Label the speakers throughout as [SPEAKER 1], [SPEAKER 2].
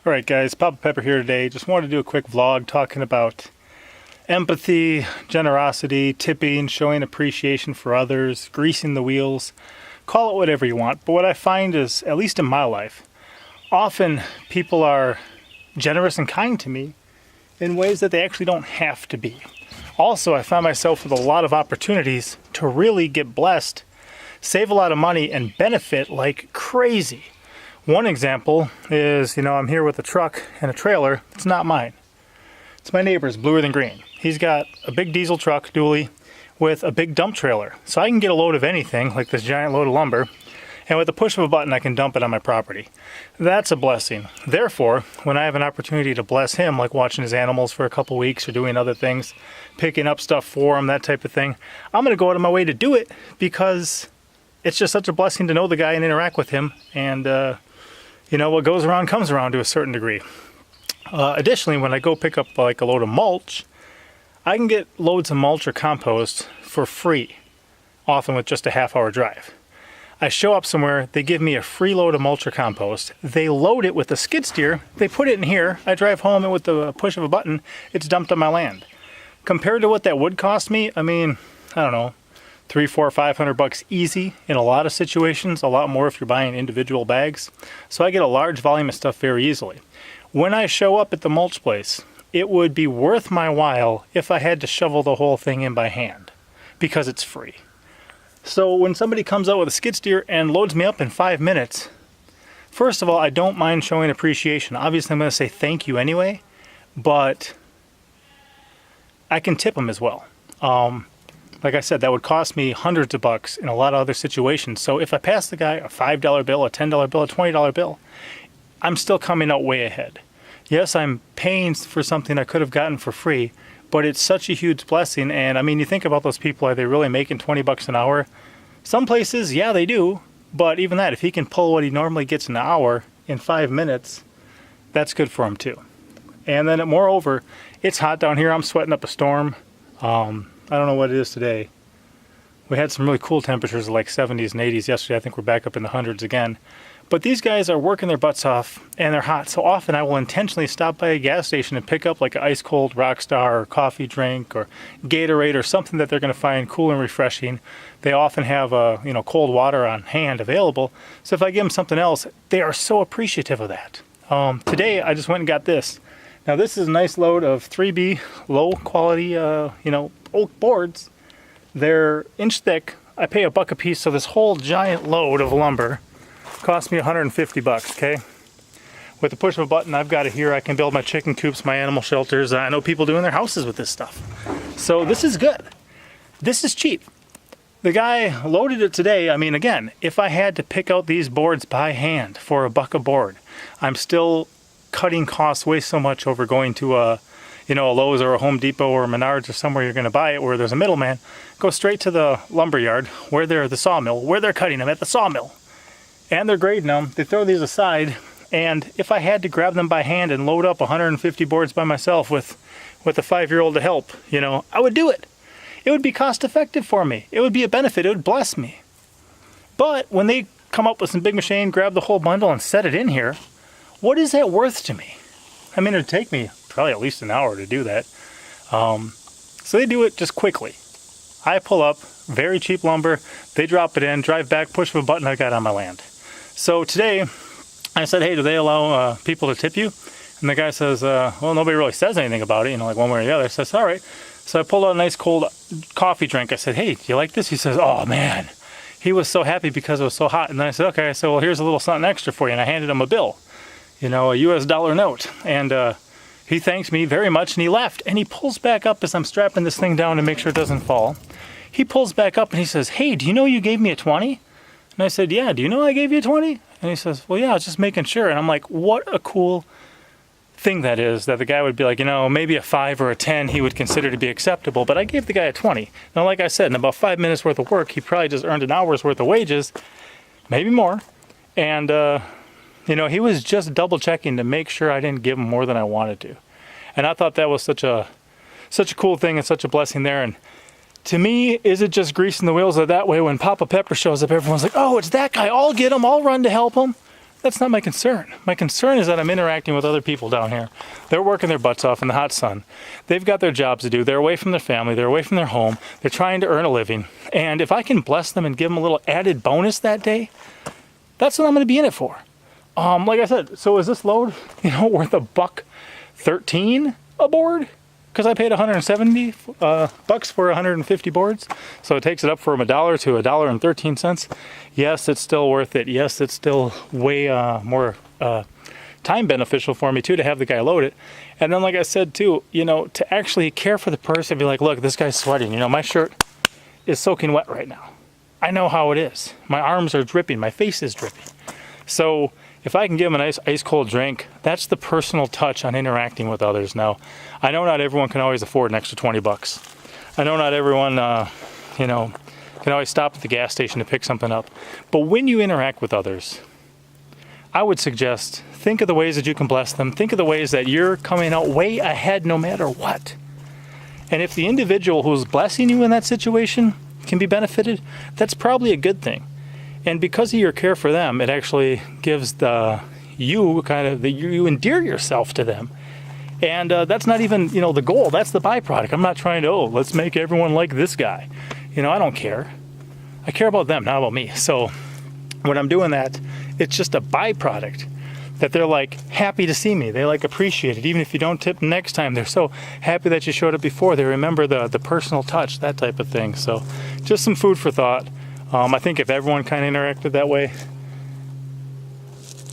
[SPEAKER 1] Alright guys, Papa Pepper here today. Just wanted to do a quick vlog talking about empathy, generosity, tipping, showing appreciation for others, greasing the wheels. Call it whatever you want, but what I find is, at least in my life, often people are generous and kind to me in ways that they actually don't have to be. Also, I find myself with a lot of opportunities to really get blessed, save a lot of money, and benefit like crazy. One example is, I'm here with a truck and a trailer. It's not mine. It's my neighbor's, Bluer Than Green. He's got a big diesel truck, dually, with a big dump trailer. So I can get a load of anything, like this giant load of lumber, and with the push of a button, I can dump it on my property. That's a blessing. Therefore, when I have an opportunity to bless him, like watching his animals for a couple weeks or doing other things, picking up stuff for him, that type of thing, I'm going to go out of my way to do it because it's just such a blessing to know the guy and interact with him. And, what goes around comes around to a certain degree. Additionally, when I go pick up like a load of mulch, I can get loads of mulch or compost for free, often with just a half-hour drive. I show up somewhere, they give me a free load of mulch or compost, they load it with a skid steer, they put it in here, I drive home, and with the push of a button, it's dumped on my land. Compared to what that would cost me, I don't know, $300, $400, $500 easy in a lot of situations, a lot more if you're buying individual bags. So I get a large volume of stuff very easily. When I show up at the mulch place, it would be worth my while if I had to shovel the whole thing in by hand, because it's free. So when somebody comes out with a skid steer and loads me up in 5 minutes, first of all, I don't mind showing appreciation. Obviously, I'm going to say thank you anyway, but I can tip them as well. Like I said, that would cost me hundreds of bucks in a lot of other situations. So if I pass the guy a $5 bill, a $10 bill, a $20 bill, I'm still coming out way ahead. Yes, I'm paying for something I could have gotten for free, but it's such a huge blessing. And you think about those people, are they really making 20 bucks an hour? Some places, yeah, they do. But even that, if he can pull what he normally gets an hour in 5 minutes, that's good for him too. And then moreover, it's hot down here. I'm sweating up a storm. I don't know what it is today. We had some really cool temperatures like 70s and 80s yesterday. I think we're back up in the hundreds again. But these guys are working their butts off and they're hot. So often I will intentionally stop by a gas station and pick up like an ice cold Rockstar or coffee drink or Gatorade or something that they're going to find cool and refreshing. They often have cold water on hand available. So if I give them something else, they are so appreciative of that. Today I just went and got this. Now this is a nice load of 3B low quality oak boards. They're inch thick. I pay $1 a piece, so this whole giant load of lumber cost me $150, okay? With the push of a button, I've got it here. I can build my chicken coops, my animal shelters. I know people do in their houses with this stuff. So this is good. This is cheap. The guy loaded it today. Again, if I had to pick out these boards by hand for $1 a board, I'm still cutting costs way so much over going to a Lowe's or a Home Depot or a Menards or somewhere you're going to buy it where there's a middleman. Go straight to the lumber yard where they're the sawmill, where they're cutting them at the sawmill. And they're grading them. They throw these aside. And if I had to grab them by hand and load up 150 boards by myself with a 5-year-old to help, I would do it. It would be cost effective for me. It would be a benefit. It would bless me. But when they come up with some big machine, grab the whole bundle and set it in here, what is that worth to me? It would take me probably at least an hour to do that. So they do it just quickly. I pull up, very cheap lumber, they drop it in, drive back, push of a button, I got on my land. So today, I said, hey, do they allow people to tip you? And the guy says, well, nobody really says anything about it, like one way or the other. So I said, all right. So I pulled out a nice cold coffee drink. I said, hey, do you like this? He says, oh man. He was so happy because it was so hot. And then I said, okay, so well, here's a little something extra for you. And I handed him a bill, a US dollar note. And he thanks me very much and he left. And he pulls back up as I'm strapping this thing down to make sure it doesn't fall. He pulls back up and he says, hey, do you know you gave me a 20? And I said, yeah, do you know I gave you a 20? And he says, well, yeah, I was just making sure. And I'm like, what a cool thing that is, that the guy would be like, maybe a 5 or a 10 he would consider to be acceptable, but I gave the guy a 20. Now, like I said, in about 5 minutes worth of work, he probably just earned an hour's worth of wages, maybe more. And, he was just double checking to make sure I didn't give him more than I wanted to. And I thought that was such a cool thing and such a blessing there. And to me, is it just greasing the wheels? That way when Papa Pepper shows up, everyone's like, oh, it's that guy, I'll get him, I'll run to help him. That's not my concern. My concern is that I'm interacting with other people down here. They're working their butts off in the hot sun. They've got their jobs to do. They're away from their family. They're away from their home. They're trying to earn a living. And if I can bless them and give them a little added bonus that day, that's what I'm going to be in it for. Like I said, so is this load, worth $1.13 a board? Because I paid $170 for 150 boards, so it takes it up from $1 to $1.13. Yes, it's still worth it. Yes, it's still way more time beneficial for me too to have the guy load it. And then, like I said too, to actually care for the person, be like, look, this guy's sweating. My shirt is soaking wet right now. I know how it is. My arms are dripping. My face is dripping. So if I can give them a nice ice cold drink, that's the personal touch on interacting with others. Now, I know not everyone can always afford an extra $20. I know not everyone, can always stop at the gas station to pick something up. But when you interact with others, I would suggest think of the ways that you can bless them. Think of the ways that you're coming out way ahead no matter what. And if the individual who's blessing you in that situation can be benefited, that's probably a good thing. And because of your care for them, it actually gives you endear yourself to them. And that's not even, the goal. That's the byproduct. I'm not trying to, let's make everyone like this guy. I don't care. I care about them, not about me. So when I'm doing that, it's just a byproduct that they're happy to see me. They appreciate it. Even if you don't tip next time, they're so happy that you showed up before. They remember the personal touch, that type of thing. So just some food for thought. I think if everyone kind of interacted that way,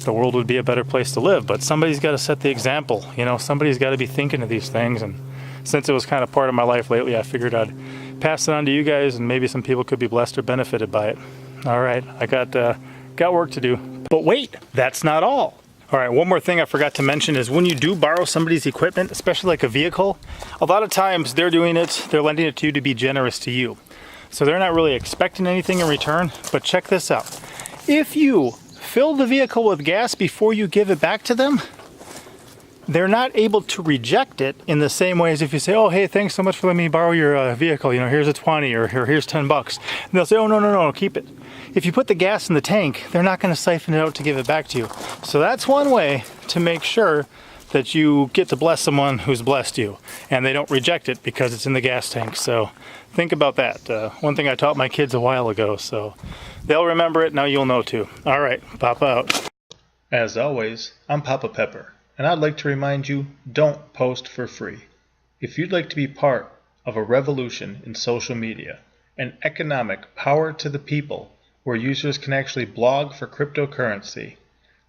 [SPEAKER 1] the world would be a better place to live. But somebody's got to set the example. Somebody's got to be thinking of these things. And since it was kind of part of my life lately, I figured I'd pass it on to you guys, and maybe some people could be blessed or benefited by it. All right, I got work to do. But wait, that's not all. All right, one more thing I forgot to mention is when you do borrow somebody's equipment, especially like a vehicle, a lot of times they're lending it to you to be generous to you. So they're not really expecting anything in return, but check this out. If you fill the vehicle with gas before you give it back to them, they're not able to reject it in the same way as if you say, oh, hey, thanks so much for letting me borrow your vehicle. Here's a 20 or here's $10. And they'll say, oh, no, keep it. If you put the gas in the tank, they're not going to siphon it out to give it back to you. So that's one way to make sure that you get to bless someone who's blessed you and they don't reject it because it's in the gas tank. So think about that. One thing I taught my kids a while ago, so they'll remember it. Now you'll know too. All right, Papa out. As always, I'm Papa Pepper, and I'd like to remind you, don't post for free. If you'd like to be part of a revolution in social media, an economic power to the people where users can actually blog for cryptocurrency,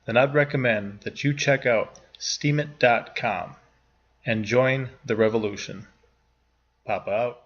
[SPEAKER 1] then I'd recommend that you check out Steemit.com and join the revolution. Papa out.